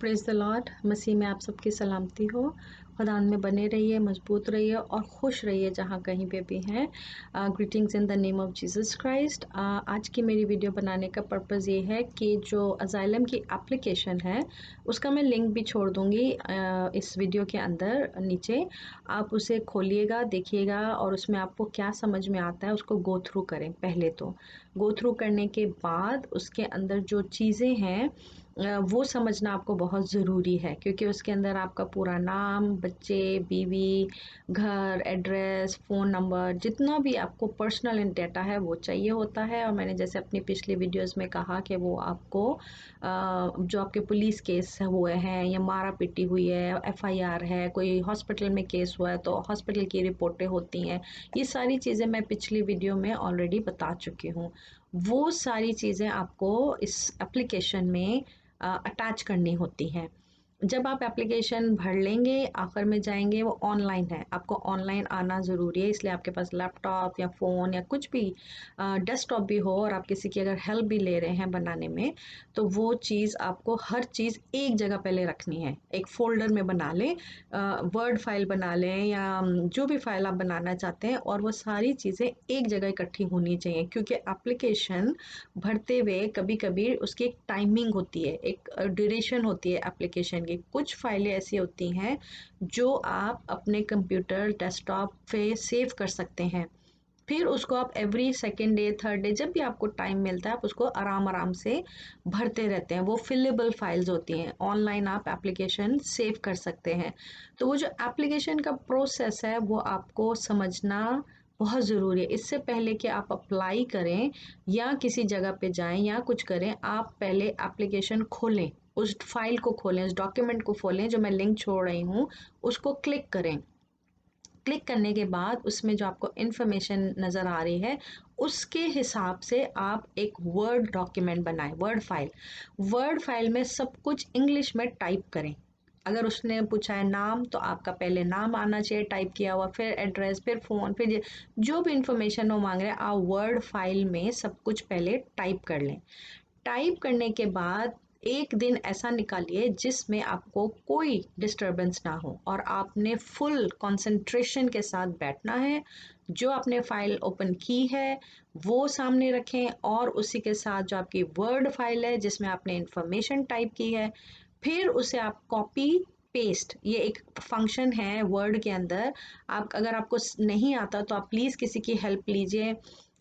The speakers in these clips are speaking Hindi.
Praise the Lord. मसीह में आप सबकी सलामती हो। खुदा में बने रहिए, मजबूत रहिए और खुश रहिए जहाँ कहीं पे भी हैं। Greetings in the name of Jesus Christ. आज की मेरी वीडियो बनाने का पर्पज़ ये है कि जो अजाइलम की एप्लीकेशन है उसका मैं लिंक भी छोड़ दूँगी इस वीडियो के अंदर नीचे। आप उसे खोलिएगा, देखिएगा और उसमें आपको क्या समझ में आता है उसको गो थ्रू करें। पहले तो गो थ्रू करने के बाद उसके अंदर जो चीज़ें हैं वो समझना आपको बहुत ज़रूरी है, क्योंकि उसके अंदर आपका पूरा नाम, बच्चे, बीवी, घर, एड्रेस, फ़ोन नंबर, जितना भी आपको पर्सनल डेटा है वो चाहिए होता है। और मैंने जैसे अपनी पिछली वीडियोस में कहा कि वो आपको जो आपके पुलिस केस हुए हैं या मारा पीटी हुई है, एफआईआर है, कोई हॉस्पिटल में केस हुआ है तो हॉस्पिटल की रिपोर्टें होती हैं। ये सारी चीज़ें मैं पिछली वीडियो में ऑलरेडी बता चुकी हूँ। वो सारी चीज़ें आपको इस एप्लीकेशन में अटैच करनी होती हैं। जब आप एप्लीकेशन भर लेंगे, आखिर में जाएंगे, वो ऑनलाइन है, आपको ऑनलाइन आना ज़रूरी है। इसलिए आपके पास लैपटॉप या फ़ोन या कुछ भी डेस्कटॉप भी हो और आप किसी की अगर हेल्प भी ले रहे हैं बनाने में, तो वो चीज़ आपको हर चीज़ एक जगह पहले रखनी है। एक फ़ोल्डर में बना लें, वर्ड फाइल बना लें या जो भी फाइल आप बनाना चाहते हैं, और वो सारी चीज़ें एक जगह इकट्ठी होनी चाहिए, क्योंकि एप्लीकेशन भरते हुए कभी-कभी उसकी एक टाइमिंग होती है, एक ड्यूरेशन होती है एप्लीकेशन की। कुछ फाइलें ऐसी होती हैं जो आप अपने कंप्यूटर, डेस्कटॉप पे सेव कर सकते हैं। फिर उसको आप every second day, third day, जब भी आपको टाइम मिलता है आप उसको आराम-आराम से भरते रहते हैं। वो फिलेबल फाइल्स होती हैं, ऑनलाइन आप एप्लीकेशन सेव कर सकते हैं। तो वो जो एप्लीकेशन का प्रोसेस है वो आपको समझना बहुत ज़रूरी है। इससे पहले कि आप अप्लाई करें या किसी जगह पे जाएँ या कुछ करें, आप पहले एप्लीकेशन खोलें, उस फाइल को खोलें, उस डॉक्यूमेंट को खोलें जो मैं लिंक छोड़ रही हूँ, उसको क्लिक करें। क्लिक करने के बाद उसमें जो आपको इन्फॉर्मेशन नज़र आ रही है उसके हिसाब से आप एक वर्ड डॉक्यूमेंट बनाएं, वर्ड फाइल में सब कुछ इंग्लिश में टाइप करें। अगर उसने पूछा है नाम, तो आपका पहले नाम आना चाहिए टाइप किया हुआ, फिर एड्रेस, फिर फ़ोन, फिर जो भी इन्फॉर्मेशन वो मांग रहे हैं आप वर्ड फाइल में सब कुछ पहले टाइप कर लें। टाइप करने के बाद एक दिन ऐसा निकालिए जिसमें आपको कोई डिस्टरबेंस ना हो और आपने फुल कंसंट्रेशन के साथ बैठना है। जो आपने फाइल ओपन की है वो सामने रखें और उसी के साथ जो आपकी वर्ड फाइल है जिसमें आपने इंफॉर्मेशन टाइप की है, फिर उसे आप कॉपी पेस्ट, ये एक फंक्शन है वर्ड के अंदर। आप अगर आपको नहीं आता तो आप प्लीज़ किसी की हेल्प लीजिए,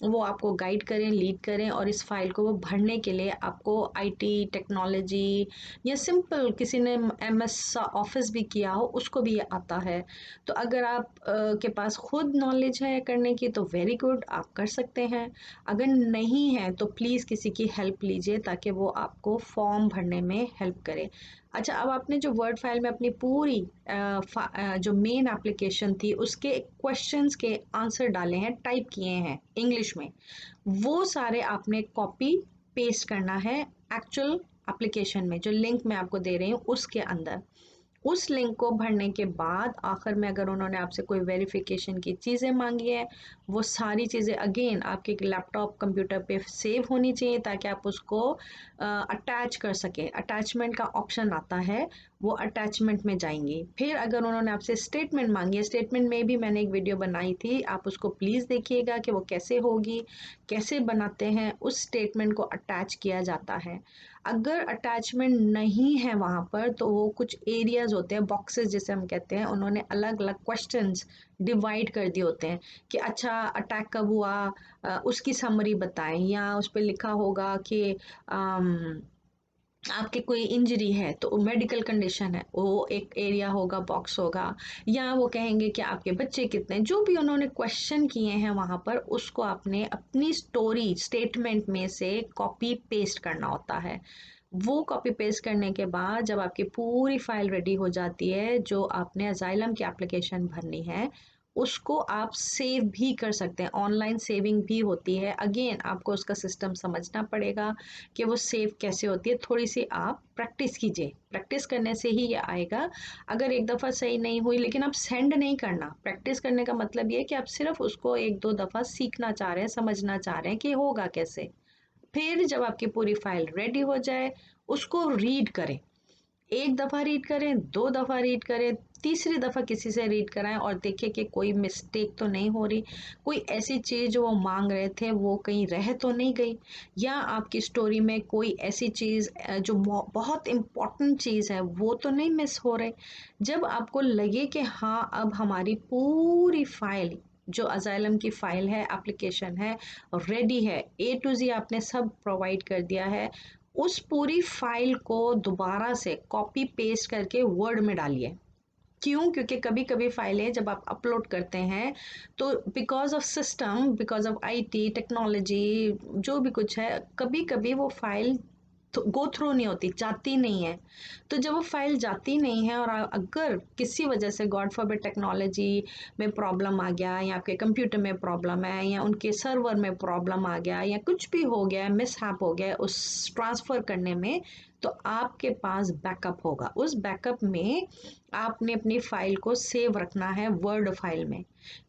वो आपको गाइड करें, लीड करें, और इस फाइल को वो भरने के लिए आपको आईटी, टेक्नोलॉजी या सिंपल किसी ने एमएस ऑफिस भी किया हो उसको भी ये आता है। तो अगर आप के पास खुद नॉलेज है करने की तो वेरी गुड, आप कर सकते हैं। अगर नहीं है तो प्लीज़ किसी की हेल्प लीजिए ताकि वो आपको फॉर्म भरने में हेल्प करे। अच्छा, अब आपने जो वर्ड फाइल में अपनी पूरी जो मेन एप्लीकेशन थी उसके क्वेश्चंस के आंसर डाले हैं, टाइप किए हैं इंग्लिश में, वो सारे आपने कॉपी पेस्ट करना है एक्चुअल एप्लीकेशन में, जो लिंक मैं आपको दे रही हूँ उसके अंदर। उस लिंक को भरने के बाद आखिर में अगर उन्होंने आपसे कोई वेरिफिकेशन की चीज़ें मांगी है, वो सारी चीज़ें अगेन आपके लैपटॉप, कंप्यूटर पे सेव होनी चाहिए ताकि आप उसको अटैच कर सकें। अटैचमेंट का ऑप्शन आता है, वो अटैचमेंट में जाएंगी। फिर अगर उन्होंने आपसे स्टेटमेंट मांगी है, स्टेटमेंट में भी मैंने एक वीडियो बनाई थी, आप उसको प्लीज़ देखिएगा कि वो कैसे होगी, कैसे बनाते हैं। उस स्टेटमेंट को अटैच किया जाता है। अगर अटैचमेंट नहीं है वहाँ पर तो वो कुछ एरियाज होते हैं, बॉक्सेस जिसे हम कहते हैं, उन्होंने अलग अलग क्वेश्चंस डिवाइड कर दिए होते हैं कि अच्छा अटैक कब हुआ, उसकी समरी बताएं, या उस पर लिखा होगा कि आपके कोई इंजरी है तो मेडिकल कंडीशन है, वो एक एरिया होगा, बॉक्स होगा। या वो कहेंगे कि आपके बच्चे कितने, जो भी उन्होंने क्वेश्चन किए हैं वहाँ पर उसको आपने अपनी स्टोरी स्टेटमेंट में से कॉपी पेस्ट करना होता है। वो कॉपी पेस्ट करने के बाद जब आपकी पूरी फाइल रेडी हो जाती है, जो आपने अजाइलम की एप्लीकेशन भरनी है, उसको आप सेव भी कर सकते हैं, ऑनलाइन सेविंग भी होती है। अगेन आपको उसका सिस्टम समझना पड़ेगा कि वो सेव कैसे होती है। थोड़ी सी आप प्रैक्टिस कीजिए, प्रैक्टिस करने से ही ये आएगा। अगर एक दफ़ा सही नहीं हुई, लेकिन आप सेंड नहीं करना। प्रैक्टिस करने का मतलब ये है कि आप सिर्फ उसको एक दो दफ़ा सीखना चाह रहे हैं, समझना चाह रहे हैं कि होगा कैसे। फिर जब आपकी पूरी फाइल रेडी हो जाए उसको रीड करें। एक दफ़ा रीड करें, 2 दफ़ा रीड करें, तीसरी दफ़ा किसी से रीड कराएँ और देखें कि कोई मिस्टेक तो नहीं हो रही, कोई ऐसी चीज़ जो वो माँग रहे थे वो कहीं रह तो नहीं गई, या आपकी स्टोरी में कोई ऐसी चीज़ जो बहुत इम्पोर्टेंट चीज़ है वो तो नहीं मिस हो रही। जब आपको लगे कि हाँ, अब हमारी पूरी फ़ाइल जो असाइलम की फ़ाइल है, एप्लीकेशन है, रेडी है, ए टू ज़ेड आपने सब प्रोवाइड कर दिया है, उस पूरी फाइल को दोबारा से कॉपी पेस्ट करके वर्ड में डालिए। क्यों? क्योंकि कभी-कभी फाइलें जब आप अपलोड करते हैं तो because of system, because of IT, technology जो भी कुछ है, कभी-कभी वो फाइल गो थ्रू नहीं होती, जाती नहीं है। तो जब वो फाइल जाती नहीं है और अगर किसी वजह से गॉड फॉरबिड टेक्नोलॉजी में प्रॉब्लम आ गया या आपके कंप्यूटर में प्रॉब्लम है या उनके सर्वर में प्रॉब्लम आ गया या कुछ भी हो गया, मिसहैप हो गया उस ट्रांसफ़र करने में, तो आपके पास बैकअप होगा। उस बैकअप में आपने अपनी फाइल को सेव रखना है वर्ड फाइल में।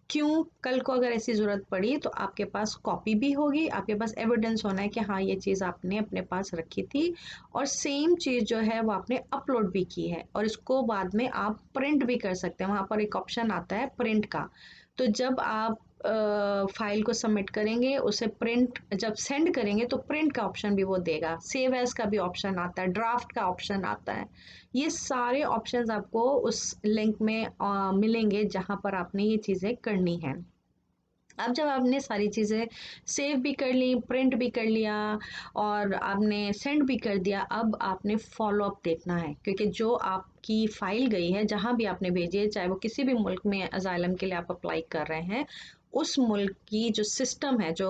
क्यों? कल को अगर ऐसी ज़रूरत पड़ी तो आपके पास कॉपी भी होगी, आपके पास एविडेंस होना है कि हाँ, ये चीज़ आपने अपने पास रखी थी और सेम चीज़ जो है वो आपने अपलोड भी की है और इसको बाद में आप प्रिंट भी कर सकते हैं। वहाँ पर एक ऑप्शन आता है प्रिंट का। तो जब आप फाइल को सबमिट करेंगे, उसे प्रिंट जब सेंड करेंगे तो प्रिंट का ऑप्शन भी वो देगा, सेव एज़ का भी ऑप्शन आता है, ड्राफ्ट का ऑप्शन आता है। ये सारे ऑप्शंस आपको उस लिंक में मिलेंगे जहाँ पर आपने ये चीज़ें करनी हैं। अब जब आपने सारी चीज़ें सेव भी कर ली, प्रिंट भी कर लिया और आपने सेंड भी कर दिया, अब आपने फॉलो अप देखना है क्योंकि जो आपकी फ़ाइल गई है, जहाँ भी आपने भेजी है, चाहे वो किसी भी मुल्क में असाइलम के लिए आप अप्लाई कर रहे हैं, उस मुल्क की जो सिस्टम है, जो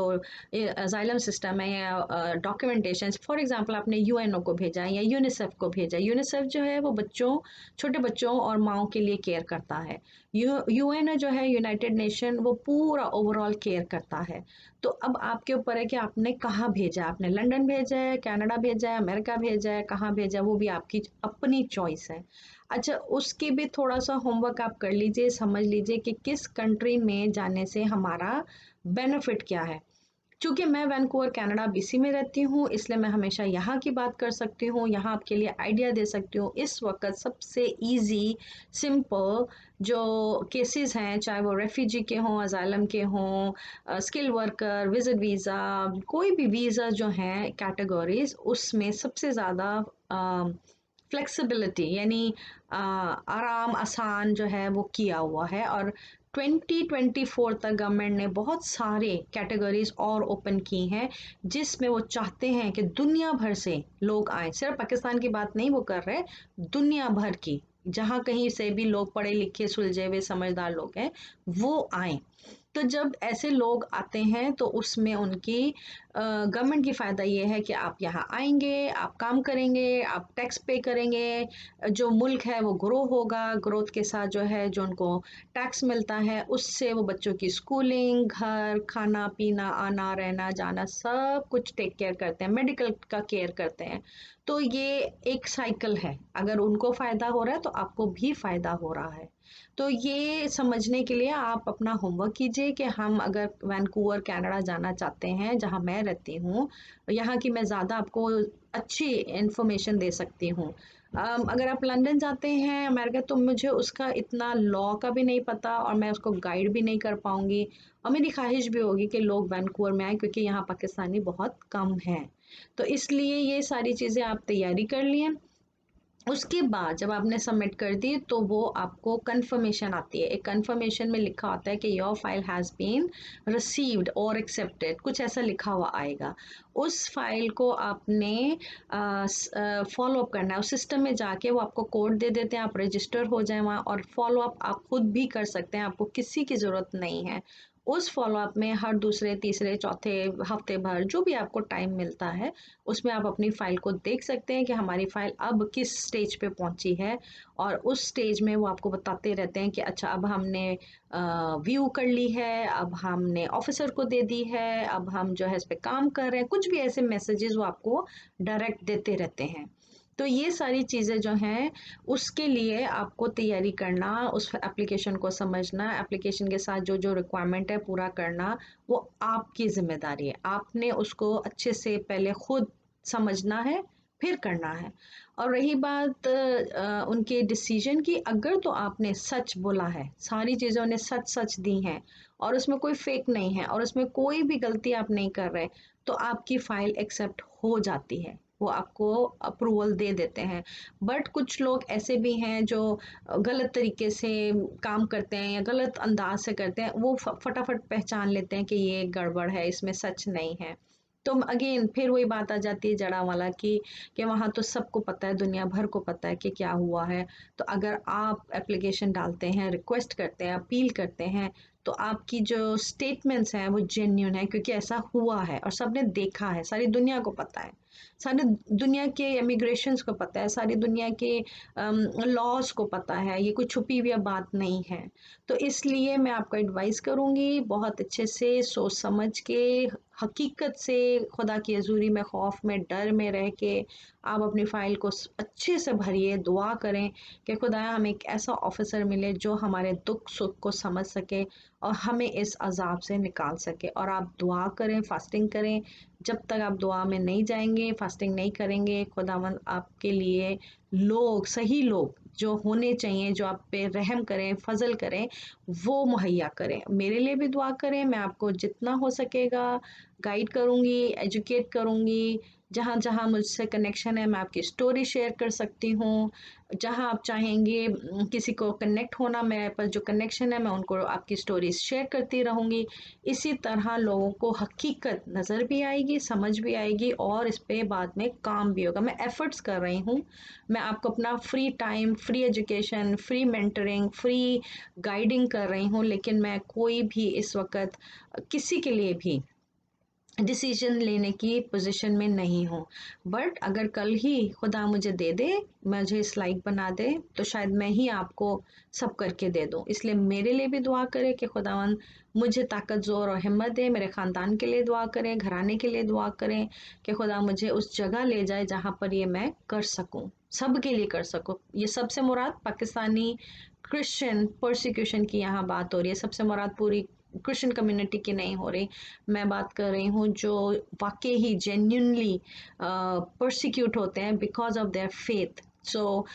असाइलम सिस्टम है या डॉक्यूमेंटेशन, फॉर एग्ज़ाम्पल आपने यूएनओ को भेजा है या यूनिसेफ को भेजा है। यूनिसेफ जो है वो बच्चों, छोटे बच्चों और माँओं के लिए केयर करता है। यूएन जो है, यूनाइटेड नेशन, वो पूरा ओवरऑल केयर करता है। तो अब आपके ऊपर है कि आपने कहाँ भेजा है, आपने लंदन भेजा है, कनाडा भेजा है, अमेरिका भेजा है, कहाँ भेजा है, वो भी आपकी अपनी चॉइस है। अच्छा, उसकी भी थोड़ा सा होमवर्क आप कर लीजिए, समझ लीजिए कि किस कंट्री में जाने से हमारा बेनिफिट क्या है। चूँकि मैं वैंकूवर कनाडा बीसी में रहती हूँ, इसलिए मैं हमेशा यहाँ की बात कर सकती हूँ, यहाँ आपके लिए आइडिया दे सकती हूँ। इस वक़्त सबसे ईज़ी, सिंपल जो केसेज़ हैं, चाहे वो रेफ्यूजी के हों, असाइलम के हों, स्किल वर्कर, विज़िट वीज़ा, कोई भी वीज़ा जो हैं कैटेगरीज़, उसमें सबसे ज़्यादा फ्लेक्सिबिलिटी यानी आराम, आसान जो है वो किया हुआ है और 2024 तक गवर्नमेंट ने बहुत सारे कैटेगरीज और ओपन की हैं जिसमें वो चाहते हैं कि दुनिया भर से लोग आए, सिर्फ पाकिस्तान की बात नहीं वो कर रहे, दुनिया भर की जहाँ कहीं से भी लोग पढ़े लिखे सुलझे हुए समझदार लोग हैं वो आए। तो जब ऐसे लोग आते हैं तो उसमें उनकी गवर्नमेंट की फ़ायदा ये है कि आप यहाँ आएंगे, आप काम करेंगे, आप टैक्स पे करेंगे, जो मुल्क है वो ग्रो होगा, ग्रोथ के साथ जो है जो उनको टैक्स मिलता है उससे वो बच्चों की स्कूलिंग, घर, खाना पीना, आना रहना जाना सब कुछ टेक केयर करते हैं, मेडिकल का केयर करते हैं। तो ये एक साइकिल है, अगर उनको फ़ायदा हो रहा है तो आपको भी फ़ायदा हो रहा है। तो ये समझने के लिए आप अपना होमवर्क कीजिए कि हम अगर वैंकूवर कनाडा जाना चाहते हैं जहाँ मैं रहती हूँ, यहाँ की मैं ज़्यादा आपको अच्छी इन्फॉर्मेशन दे सकती हूँ। अगर आप लंदन जाते हैं अमेरिका तो मुझे उसका इतना लॉ का भी नहीं पता और मैं उसको गाइड भी नहीं कर पाऊँगी और मेरी ख्वाहिश भी होगी कि लोग वैंकूवर में आएँ क्योंकि यहाँ पाकिस्तानी बहुत कम हैं। तो इसलिए ये सारी चीज़ें आप तैयारी कर लिए। उसके बाद जब आपने सबमिट कर दी तो वो आपको कंफर्मेशन आती है, एक कंफर्मेशन में लिखा होता है कि your file has been received और एक्सेप्टेड, कुछ ऐसा लिखा हुआ आएगा। उस फाइल को आपने फॉलो अप करना है, उस सिस्टम में जाके वो आपको कोड दे देते हैं, आप रजिस्टर हो जाए वहाँ और फॉलो अप आप खुद भी कर सकते हैं, आपको किसी की ज़रूरत नहीं है। उस फॉलो अप में हर दूसरे तीसरे चौथे हफ्ते भर जो भी आपको टाइम मिलता है उसमें आप अपनी फ़ाइल को देख सकते हैं कि हमारी फ़ाइल अब किस स्टेज पे पहुंची है और उस स्टेज में वो आपको बताते रहते हैं कि अच्छा अब हमने व्यू कर ली है, अब हमने ऑफिसर को दे दी है, अब हम जो है इस पे काम कर रहे हैं, कुछ भी ऐसे मैसेजेस वो आपको डायरेक्ट देते रहते हैं। तो ये सारी चीज़ें जो हैं उसके लिए आपको तैयारी करना, उस एप्लीकेशन को समझना, एप्लीकेशन के साथ जो जो रिक्वायरमेंट है पूरा करना, वो आपकी ज़िम्मेदारी है। आपने उसको अच्छे से पहले खुद समझना है, फिर करना है। और रही बात उनके डिसीजन की, अगर तो आपने सच बोला है, सारी चीज़ें उन्हें सच सच दी हैं और उसमें कोई फेक नहीं है और उसमें कोई भी गलती आप नहीं कर रहे, तो आपकी फाइल एक्सेप्ट हो जाती है, वो आपको अप्रूवल दे देते हैं। बट कुछ लोग ऐसे भी हैं जो गलत तरीके से काम करते हैं या गलत अंदाज से करते हैं, वो फटाफट पहचान लेते हैं कि ये गड़बड़ है, इसमें सच नहीं है। तो अगेन फिर वही बात आ जाती है जड़ा वाला कि वहाँ तो सबको पता है, दुनिया भर को पता है कि क्या हुआ है। तो अगर आप एप्लीकेशन डालते हैं, रिक्वेस्ट करते हैं, अपील करते हैं, तो आपकी जो स्टेटमेंट्स हैं वो जेन्युइन है, क्योंकि ऐसा हुआ है और सबने देखा है, सारी दुनिया को पता है, सारी दुनिया के इमिग्रेशंस को पता है, सारी दुनिया के लॉज को पता है, ये कोई छुपी हुई बात नहीं है। तो इसलिए मैं आपको एडवाइस करूँगी, बहुत अच्छे से सोच समझ के, हकीकत से, खुदा की हजूरी में, खौफ में, डर में रह के आप अपनी फ़ाइल को अच्छे से भरिए, दुआ करें कि खुदाया हमें एक ऐसा ऑफिसर मिले जो हमारे दुख सुख को समझ सके और हमें इस अजाब से निकाल सके। और आप दुआ करें, फास्टिंग करें। जब तक आप दुआ में नहीं जाएंगे, फास्टिंग नहीं करेंगे, खुदावंद आपके लिए लोग, सही लोग जो होने चाहिए, जो आप पे रहम करें, फजल करें, वो मुहैया करें। मेरे लिए भी दुआ करें, मैं आपको जितना हो सकेगा गाइड करूँगी, एजुकेट करूँगी। जहाँ जहाँ मुझसे कनेक्शन है मैं आपकी स्टोरी शेयर कर सकती हूँ। जहाँ आप चाहेंगे किसी को कनेक्ट होना, मेरे पास जो कनेक्शन है मैं उनको आपकी स्टोरीज शेयर करती रहूँगी। इसी तरह लोगों को हकीकत नज़र भी आएगी, समझ भी आएगी और इस पे बाद में काम भी होगा। मैं एफ़र्ट्स कर रही हूँ, मैं आपको अपना free time, free education, free mentoring, free guiding कर रही हूँ, लेकिन मैं कोई भी इस वक्त किसी के लिए भी डिसीजन लेने की पोजीशन में नहीं हूँ। बट अगर कल ही खुदा मुझे दे दे, मुझे इस लाइक बना दे, तो शायद मैं ही आपको सब करके दे दूँ। इसलिए मेरे लिए भी दुआ करें कि खुदावन मुझे ताकत, ज़ोर और हिम्मत दे। मेरे ख़ानदान के लिए दुआ करें, घराने के लिए दुआ करें कि खुदा मुझे उस जगह ले जाए जहाँ पर ये मैं कर सकूँ, सब के लिए कर सकूँ। ये सबसे मुराद पाकिस्तानी क्रिश्चियन परसिक्यूशन की यहाँ बात हो रही है, सबसे मुराद पूरी क्रिश्चियन कम्युनिटी की नहीं हो रही। मैं बात कर रही हूँ जो वाकई ही जेन्युइनली परसिक्यूट होते हैं बिकॉज ऑफ देयर फेथ। सो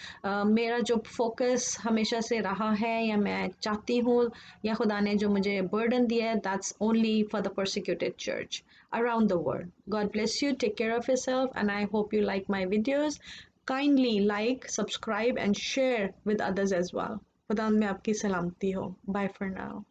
मेरा जो फोकस हमेशा से रहा है, या मैं चाहती हूँ, या खुदा ने जो मुझे बर्डन दिया है, that's only for the persecuted church around the world. God bless you. Take care of yourself, and I hope you like my videos. Kindly like, subscribe, and share with others as well. खुदा में आपकी सलामती हो. Bye for now.